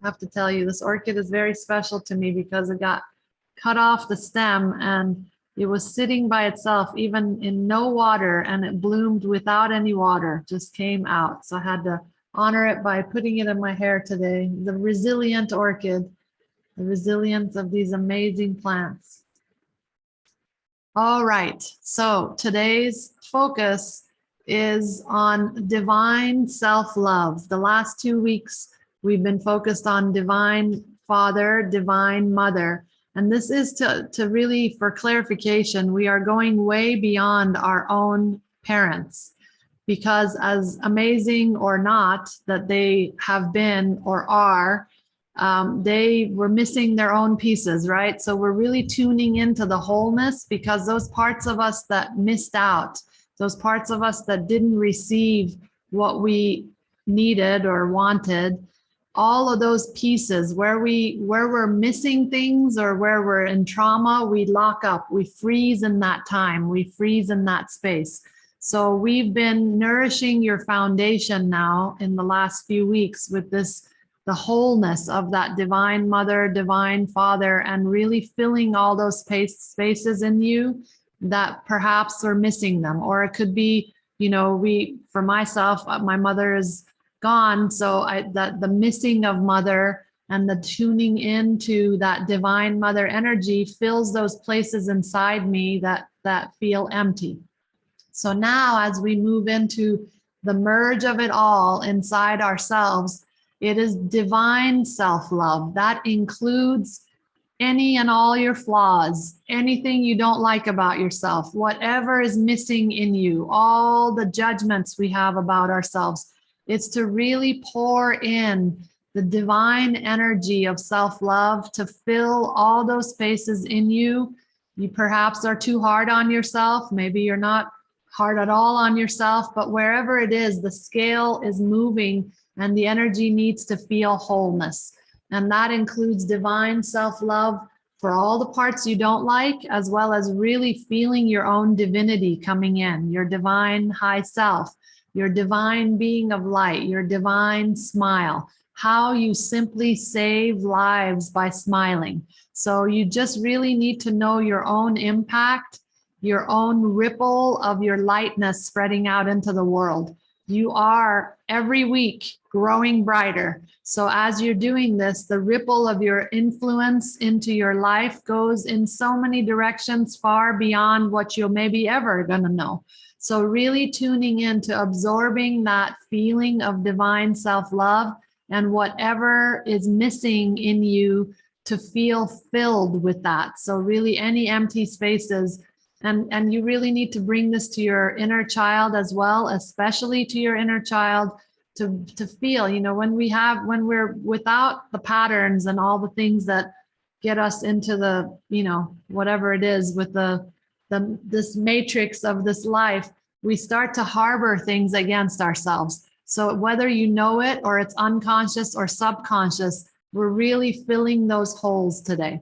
I have to tell you, this orchid is very special to me because it got cut off the stem and it was sitting by itself, even in no water, and it bloomed without any water, just came out. So I had to honor it by putting it in my hair today. The resilient orchid, the resilience of these amazing plants. All right, so today's focus is on divine self-love. The last 2 weeks, we've been focused on divine father, divine mother. And this is to really, for clarification, we are going way beyond our own parents, because as amazing or not that they have been or are, they were missing their own pieces, right? So we're really tuning into the wholeness, because those parts of us that missed out, those parts of us that didn't receive what we needed or wanted, all of those pieces where we're missing things or where we're in trauma, we lock up, we freeze in that time, we freeze in that space. So we've been nourishing your foundation now in the last few weeks with this, the wholeness of that divine mother, divine father, and really filling all those spaces in you that perhaps are missing them. Or it could be, for myself, my mother is gone. So the missing of mother and the tuning into that divine mother energy fills those places inside me that feel empty. So now as we move into the merge of it all inside ourselves, it is divine self-love. That includes any and all your flaws, anything you don't like about yourself, whatever is missing in you, all the judgments we have about ourselves. It's to really pour in the divine energy of self-love to fill all those spaces in you. You perhaps are too hard on yourself. Maybe you're not hard at all on yourself, but wherever it is, the scale is moving and the energy needs to feel wholeness. And that includes divine self-love for all the parts you don't like, as well as really feeling your own divinity coming in, your divine high self, your divine being of light, your divine smile, how you simply save lives by smiling. So you just really need to know your own impact, your own ripple of your lightness spreading out into the world. You are every week growing brighter. So as you're doing this, the ripple of your influence into your life goes in so many directions far beyond what you're maybe ever gonna know. So really tuning into absorbing that feeling of divine self-love and whatever is missing in you to feel filled with that. So really any empty spaces. And you really need to bring this to your inner child as well, especially to your inner child, to feel, when we're without the patterns and all the things that get us into the, whatever it is with this matrix of this life, we start to harbor things against ourselves. So whether you know it or it's unconscious or subconscious, we're really filling those holes today.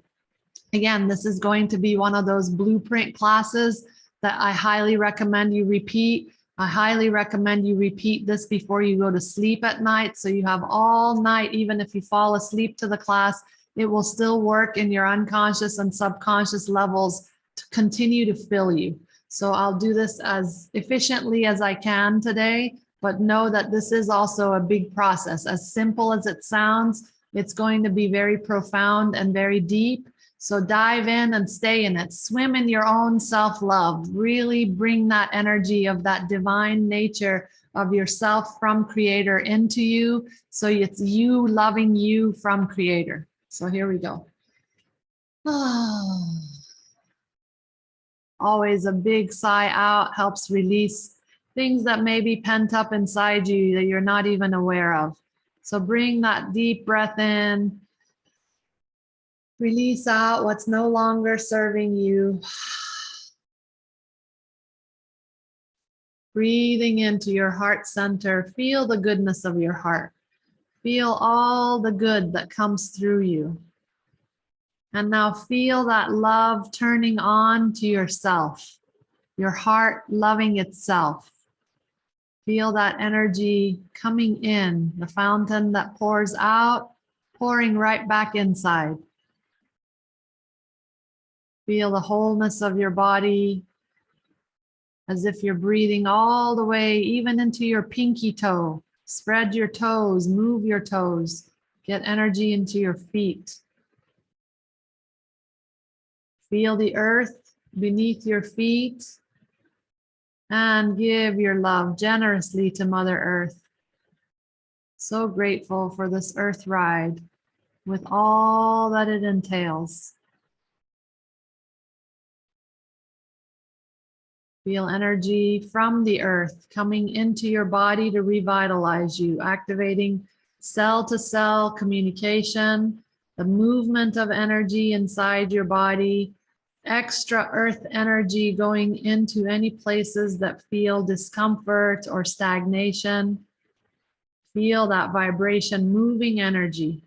Again, this is going to be one of those blueprint classes that I highly recommend you repeat. I highly recommend you repeat this before you go to sleep at night. So you have all night, even if you fall asleep to the class, it will still work in your unconscious and subconscious levels to continue to fill you. So I'll do this as efficiently as I can today, but know that this is also a big process. As simple as it sounds, it's going to be very profound and very deep. So dive in and stay in it. Swim in your own self-love. Really bring that energy of that divine nature of yourself from Creator into you. So it's you loving you from Creator. So here we go. Always a big sigh out helps release things that may be pent up inside you that you're not even aware of. So bring that deep breath in. Release out what's no longer serving you. Breathing into your heart center. Feel the goodness of your heart. Feel all the good that comes through you. And now feel that love turning on to yourself. Your heart loving itself. Feel that energy coming in, the fountain that pours out pouring right back inside. Feel the wholeness of your body as if you're breathing all the way, even into your pinky toe. Spread your toes, move your toes, get energy into your feet. Feel the earth beneath your feet and give your love generously to Mother Earth. So grateful for this earth ride with all that it entails. Feel energy from the earth coming into your body to revitalize you, activating cell to cell communication, the movement of energy inside your body, extra earth energy going into any places that feel discomfort or stagnation. Feel that vibration, moving energy.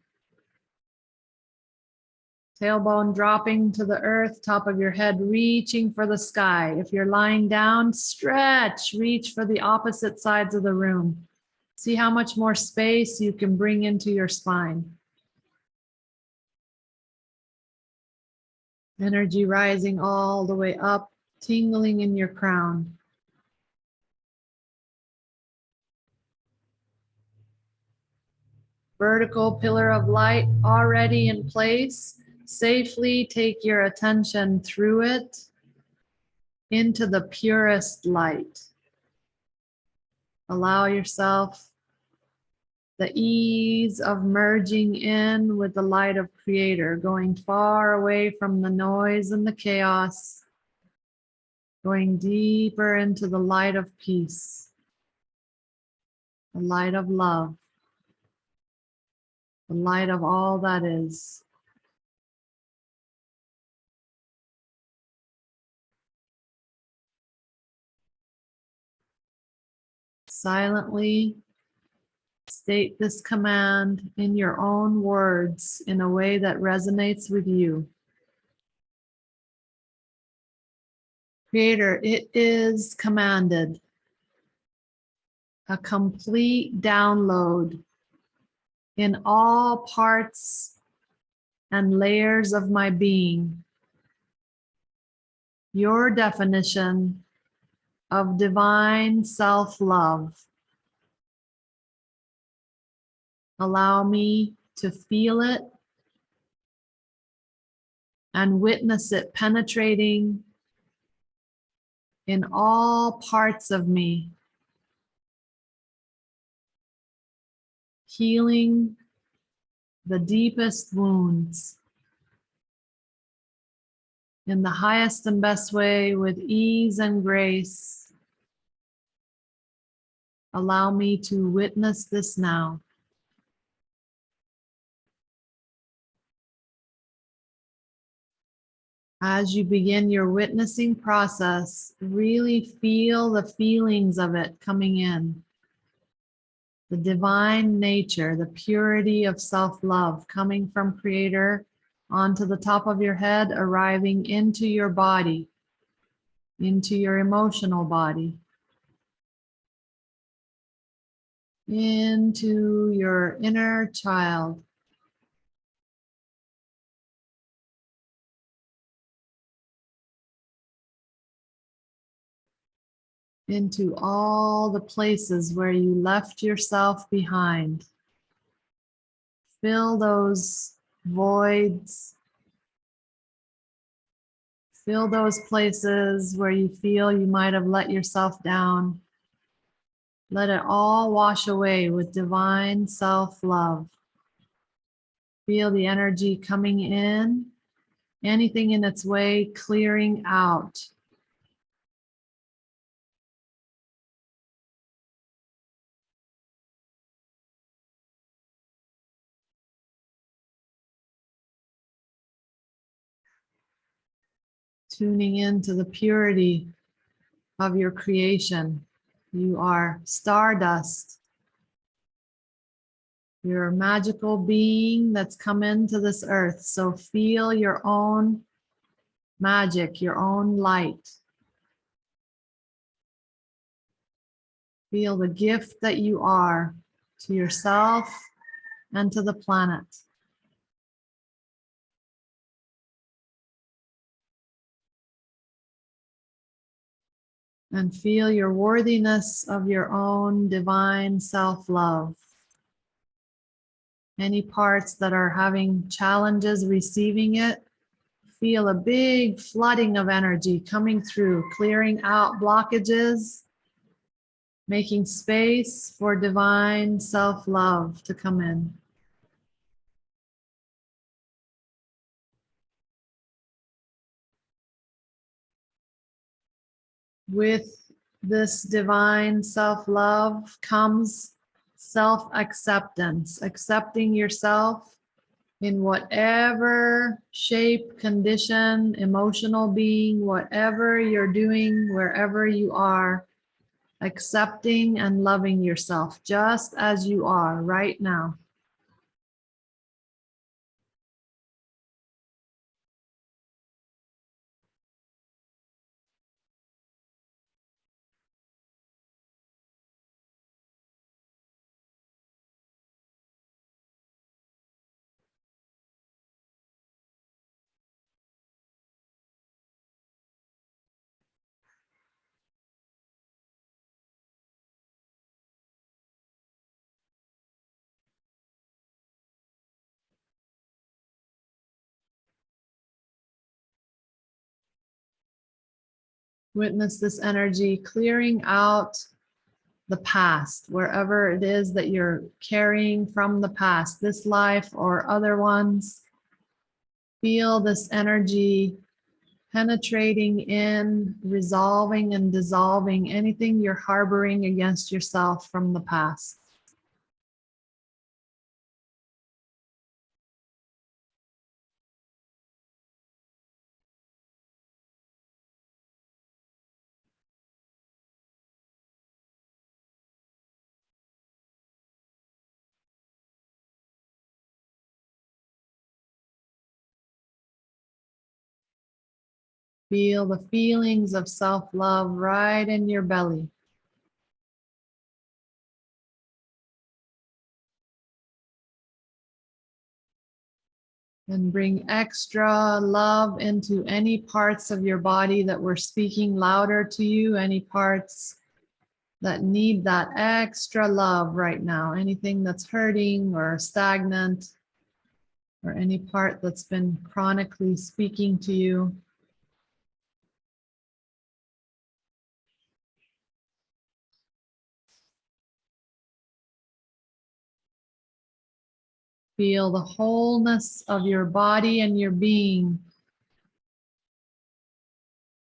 Tailbone dropping to the earth, top of your head reaching for the sky. If you're lying down, stretch, reach for the opposite sides of the room. See how much more space you can bring into your spine. Energy rising all the way up, tingling in your crown. Vertical pillar of light already in place. Safely take your attention through it into the purest light. Allow yourself the ease of merging in with the light of Creator, going far away from the noise and the chaos, going deeper into the light of peace, the light of love, the light of all that is. Silently state this command in your own words in a way that resonates with you. Creator, it is commanded. A complete download in all parts and layers of my being. Your definition of divine self-love. Allow me to feel it and witness it penetrating in all parts of me, healing the deepest wounds in the highest and best way with ease and grace. Allow me to witness this now. As you begin your witnessing process, really feel the feelings of it coming in. The divine nature, the purity of self-love coming from Creator onto the top of your head, arriving into your body, into your emotional body, into your inner child. Into all the places where you left yourself behind. Fill those voids. Fill those places where you feel you might have let yourself down. Let it all wash away with divine self-love. Feel the energy coming in, anything in its way clearing out. Tuning into the purity of your creation. You are stardust. You're a magical being that's come into this earth. So feel your own magic, your own light. Feel the gift that you are to yourself and to the planet. And feel your worthiness of your own divine self-love. Any parts that are having challenges receiving it, feel a big flooding of energy coming through, clearing out blockages, making space for divine self-love to come in. With this divine self-love comes self-acceptance, accepting yourself in whatever shape, condition, emotional being, whatever you're doing, wherever you are, accepting and loving yourself just as you are right now. Witness this energy clearing out the past, wherever it is that you're carrying from the past, this life or other ones. Feel this energy penetrating in, resolving and dissolving anything you're harboring against yourself from the past. Feel the feelings of self-love right in your belly. And bring extra love into any parts of your body that were speaking louder to you, any parts that need that extra love right now, anything that's hurting or stagnant, or any part that's been chronically speaking to you. Feel the wholeness of your body and your being,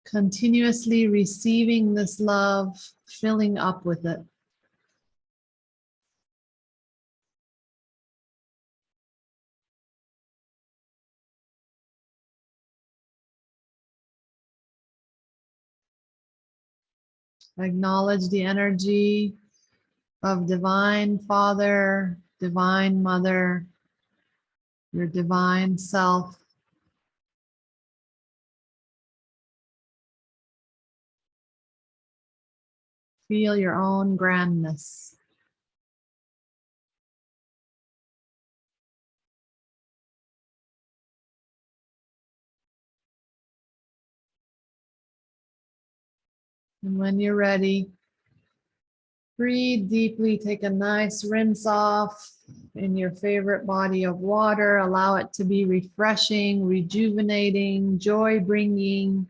continuously receiving this love, filling up with it. Acknowledge the energy of Divine Father, Divine Mother, your divine self. Feel your own grandness. And when you're ready, breathe deeply, take a nice rinse off in your favorite body of water. Allow it to be refreshing, rejuvenating, joy bringing.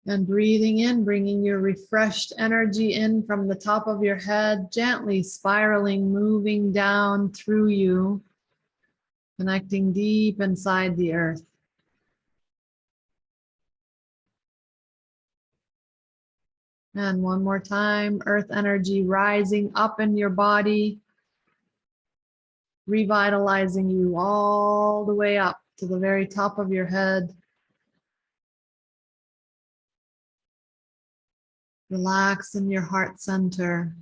And breathing in, bringing your refreshed energy in from the top of your head, gently spiraling, moving down through you, connecting deep inside the earth. And one more time, earth energy rising up in your body, revitalizing you all the way up to the very top of your head. Relax in your heart center.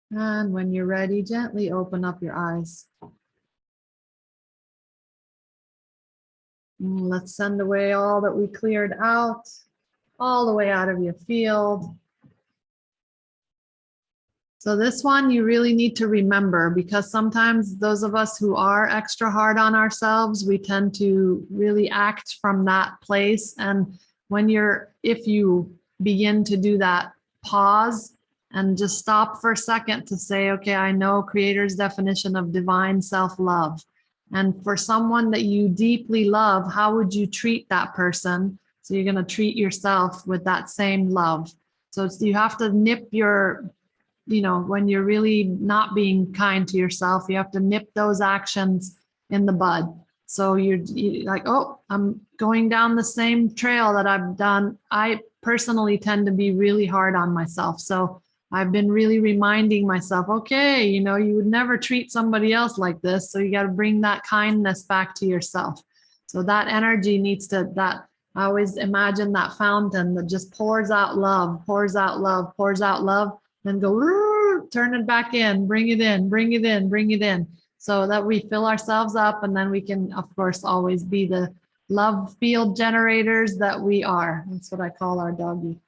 And when you're ready, gently open up your eyes. And let's send away all that we cleared out. all the way out of your field. So this one you really need to remember, because sometimes those of us who are extra hard on ourselves, we tend to really act from that place. And if you begin to do that, pause and just stop for a second to say, okay, I know Creator's definition of divine self-love. And for someone that you deeply love, how would you treat that person? So you're going to treat yourself with that same love. So you have to nip when you're really not being kind to yourself, you have to nip those actions in the bud. So you're like, oh, I'm going down the same trail that I've done. I personally tend to be really hard on myself. So I've been really reminding myself, okay, you would never treat somebody else like this. So you got to bring that kindness back to yourself. So that energy I always imagine that fountain that just pours out love, pours out love, pours out love, then go, turn it back in, bring it in, bring it in, bring it in, so that we fill ourselves up. And then we can, of course, always be the love field generators that we are. That's what I call our doggy.